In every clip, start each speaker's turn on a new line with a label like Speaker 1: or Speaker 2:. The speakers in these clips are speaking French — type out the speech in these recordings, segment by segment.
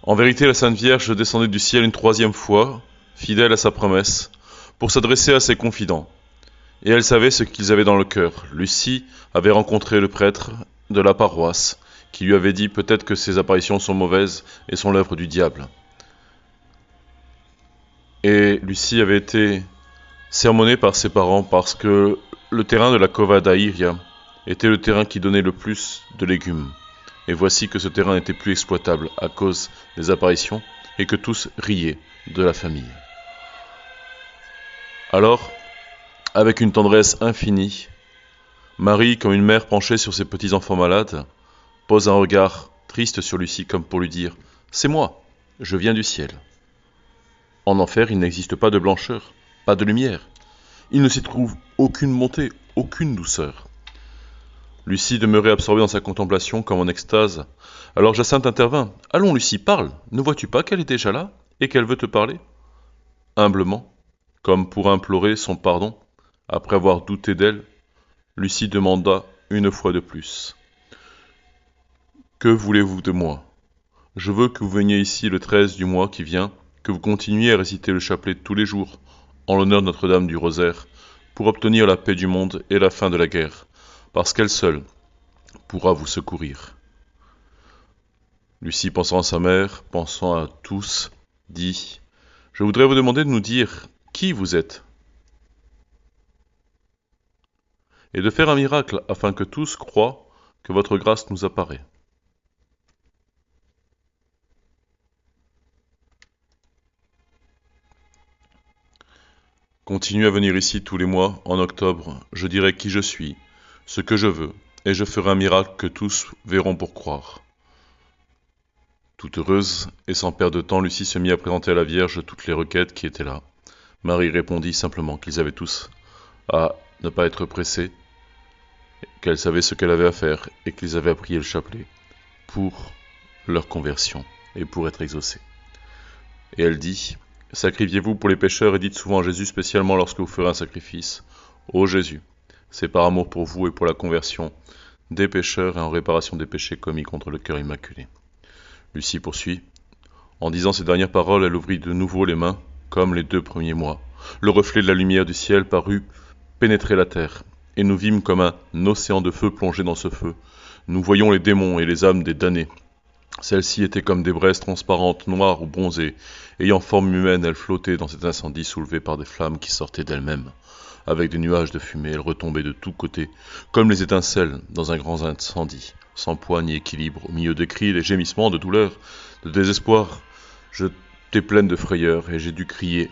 Speaker 1: En vérité, la Sainte Vierge descendait du ciel une troisième fois, fidèle à sa promesse, pour s'adresser à ses confidents. Et elle savait ce qu'ils avaient dans le cœur. Lucie avait rencontré le prêtre de la paroisse, qui lui avait dit peut-être que ces apparitions sont mauvaises et sont l'œuvre du diable. Et Lucie avait été sermonnée par ses parents parce que le terrain de la Cova d'Airia était le terrain qui donnait le plus de légumes. Et voici que ce terrain n'était plus exploitable à cause des apparitions et que tous riaient de la famille. Alors, avec une tendresse infinie, Marie, comme une mère penchée sur ses petits-enfants malades, pose un regard triste sur Lucie comme pour lui dire « C'est moi, je viens du ciel ». En enfer, il n'existe pas de blancheur, pas de lumière. Il ne s'y trouve aucune bonté, aucune douceur. Lucie demeurait absorbée dans sa contemplation comme en extase. Alors Jacinthe intervint. « Allons, Lucie, parle. Ne vois-tu pas qu'elle est déjà là et qu'elle veut te parler ?» Humblement, comme pour implorer son pardon, après avoir douté d'elle, Lucie demanda une fois de plus. « Que voulez-vous de moi ? Je veux que vous veniez ici le 13 du mois qui vient, que vous continuiez à réciter le chapelet tous les jours, en l'honneur de Notre-Dame du Rosaire, pour obtenir la paix du monde et la fin de la guerre, parce qu'elle seule pourra vous secourir. » Lucie, pensant à sa mère, pensant à tous, dit « Je voudrais vous demander de nous dire qui vous êtes, et de faire un miracle afin que tous croient que votre grâce nous apparaît. » Continuez à venir ici tous les mois, en octobre, je dirai qui je suis, ce que je veux, et je ferai un miracle que tous verront pour croire. Toute heureuse, et sans perdre de temps, Lucie se mit à présenter à la Vierge toutes les requêtes qui étaient là. Marie répondit simplement qu'ils avaient tous à ne pas être pressés, qu'elle savait ce qu'elle avait à faire, et qu'ils avaient à prier le chapelet pour leur conversion, et pour être exaucés. Et elle dit... Sacrifiez-vous pour les pécheurs et dites souvent à Jésus, spécialement lorsque vous ferez un sacrifice. Ô Jésus, c'est par amour pour vous et pour la conversion des pécheurs et en réparation des péchés commis contre le cœur immaculé. Lucie poursuit. En disant ces dernières paroles, elle ouvrit de nouveau les mains, comme les 2 premiers mois. Le reflet de la lumière du ciel parut pénétrer la terre, et nous vîmes comme un océan de feu plongé dans ce feu. Nous voyions les démons et les âmes des damnés. Celles-ci étaient comme des braises transparentes, noires ou bronzées. Ayant forme humaine, elles flottaient dans cet incendie soulevé par des flammes qui sortaient d'elles-mêmes. Avec des nuages de fumée, elles retombaient de tous côtés, comme les étincelles dans un grand incendie, sans poids ni équilibre, au milieu des cris, des gémissements de douleur, de désespoir. J'étais pleine de frayeur et j'ai dû crier.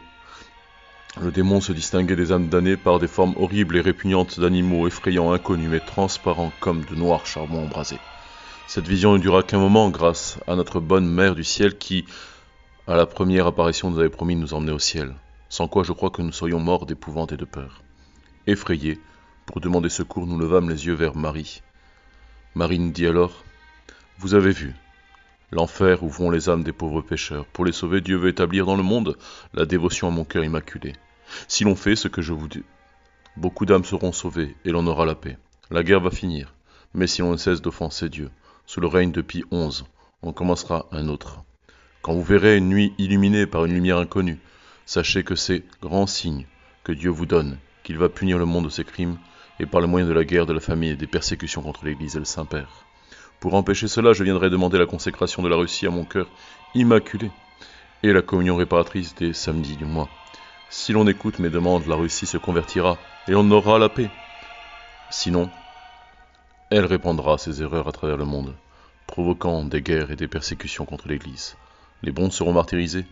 Speaker 1: Le démon se distinguait des âmes damnées par des formes horribles et répugnantes d'animaux effrayants, inconnus, mais transparents comme de noirs charbons embrasés. Cette vision ne dura qu'un moment grâce à notre bonne mère du ciel qui, à la première apparition, nous avait promis de nous emmener au ciel, sans quoi je crois que nous serions morts d'épouvante et de peur. Effrayés, pour demander secours, nous levâmes les yeux vers Marie. Marie nous dit alors, « Vous avez vu, l'enfer où vont les âmes des pauvres pécheurs. Pour les sauver, Dieu veut établir dans le monde la dévotion à mon cœur immaculé. Si l'on fait ce que je vous dis, beaucoup d'âmes seront sauvées et l'on aura la paix. La guerre va finir, mais si l'on ne cesse d'offenser Dieu, sous le règne de Pie XI, on commencera un autre. Quand vous verrez une nuit illuminée par une lumière inconnue, sachez que c'est grand signe que Dieu vous donne, qu'il va punir le monde de ses crimes, et par le moyen de la guerre, de la famine et des persécutions contre l'Église et le Saint-Père. Pour empêcher cela, je viendrai demander la consécration de la Russie à mon cœur immaculé, et la communion réparatrice des samedis du mois. Si l'on écoute mes demandes, la Russie se convertira, et on aura la paix. Sinon, elle répandra ses erreurs à travers le monde, provoquant des guerres et des persécutions contre l'Église. Les bons seront martyrisés,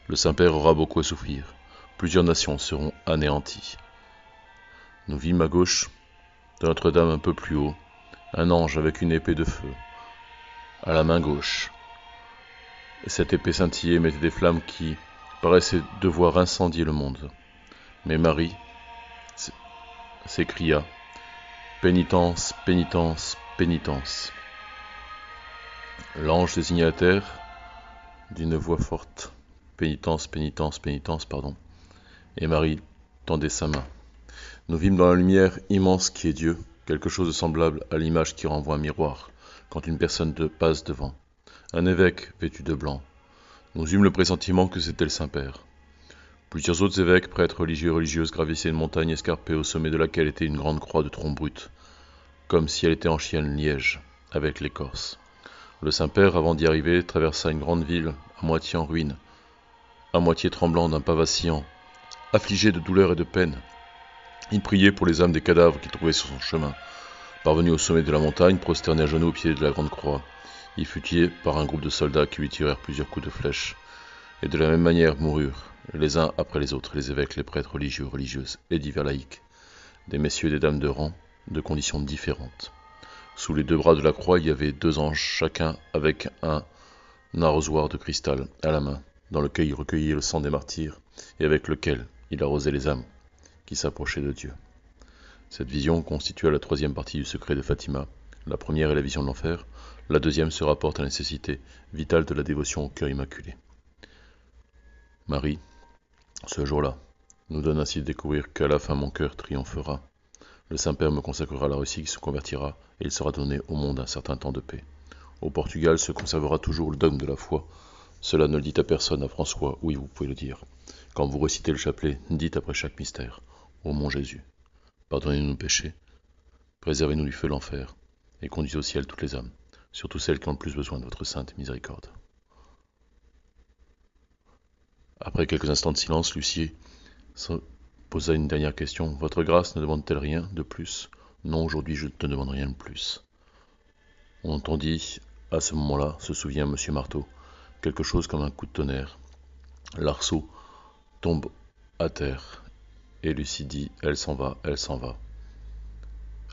Speaker 1: le Saint-Père aura beaucoup à souffrir, plusieurs nations seront anéanties. Nous vîmes à gauche, de Notre-Dame un peu plus haut, un ange avec une épée de feu, à la main gauche. Et cette épée scintillait et mettait des flammes qui paraissaient devoir incendier le monde. Mais Marie s'écria, « Pénitence, pénitence, pénitence !» L'ange désigna la terre d'une voix forte, « Pénitence, pénitence, pénitence, pardon !» Et Marie tendait sa main. Nous vîmes dans la lumière immense qui est Dieu, quelque chose de semblable à l'image qui renvoie un miroir, quand une personne passe devant. Un évêque vêtu de blanc, Nous eûmes le pressentiment que c'était le Saint-Père. Plusieurs autres évêques, prêtres, religieux et religieuses gravissaient une montagne escarpée au sommet de laquelle était une grande croix de tronc brut, comme si elle était en chêne liège, avec l'écorce. Le Saint-Père, avant d'y arriver, traversa une grande ville, à moitié en ruine, à moitié tremblant d'un pas vacillant, affligé de douleur et de peine. Il priait pour les âmes des cadavres qu'il trouvait sur son chemin. Parvenu au sommet de la montagne, prosterné à genoux au pied de la grande croix, il fut tué par un groupe de soldats qui lui tirèrent plusieurs coups de flèche. Et de la même manière moururent, les uns après les autres, les évêques, les prêtres religieux, religieuses et divers laïcs, des messieurs et des dames de rang, de conditions différentes. Sous les deux bras de la croix, il y avait deux anges, chacun avec un arrosoir de cristal à la main, dans lequel il recueillait le sang des martyrs, et avec lequel il arrosait les âmes qui s'approchaient de Dieu. Cette vision constitua la troisième partie du secret de Fatima. La première est la vision de l'enfer, la deuxième se rapporte à la nécessité vitale de la dévotion au cœur immaculé. Marie, ce jour-là, nous donne ainsi de découvrir qu'à la fin mon cœur triomphera. Le Saint-Père me consacrera la Russie qui se convertira, et il sera donné au monde un certain temps de paix. Au Portugal se conservera toujours le dogme de la foi. Cela ne le dit à personne, à François, oui, vous pouvez le dire. Quand vous récitez le chapelet, dites après chaque mystère, ô mon Jésus, pardonnez-nous nos péchés, préservez-nous du feu de l'enfer, et conduisez au ciel toutes les âmes, surtout celles qui ont le plus besoin de votre sainte miséricorde. Après quelques instants de silence, Lucie se posa une dernière question. Votre grâce ne demande-t-elle rien de plus? Non, aujourd'hui je ne te demande rien de plus. On entendit, à ce moment-là, se souvient Monsieur Marteau, quelque chose comme un coup de tonnerre. L'arceau tombe à terre, et Lucie dit, elle s'en va, elle s'en va.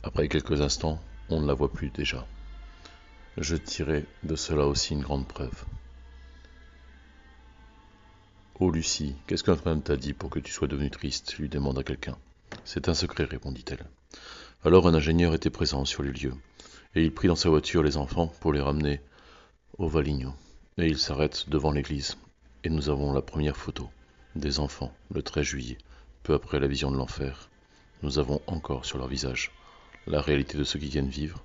Speaker 1: Après quelques instants, on ne la voit plus déjà. Je tirai de cela aussi une grande preuve. Oh Lucie, qu'est-ce que notre femme t'a dit pour que tu sois devenue triste lui demanda quelqu'un. C'est un secret, répondit-elle. Alors un ingénieur était présent sur les lieux, et il prit dans sa voiture les enfants pour les ramener au Valigno. Et il s'arrête devant l'église, et nous avons la première photo des enfants, le 13 juillet, peu après la vision de l'enfer. Nous avons encore sur leur visage la réalité de ceux qui viennent vivre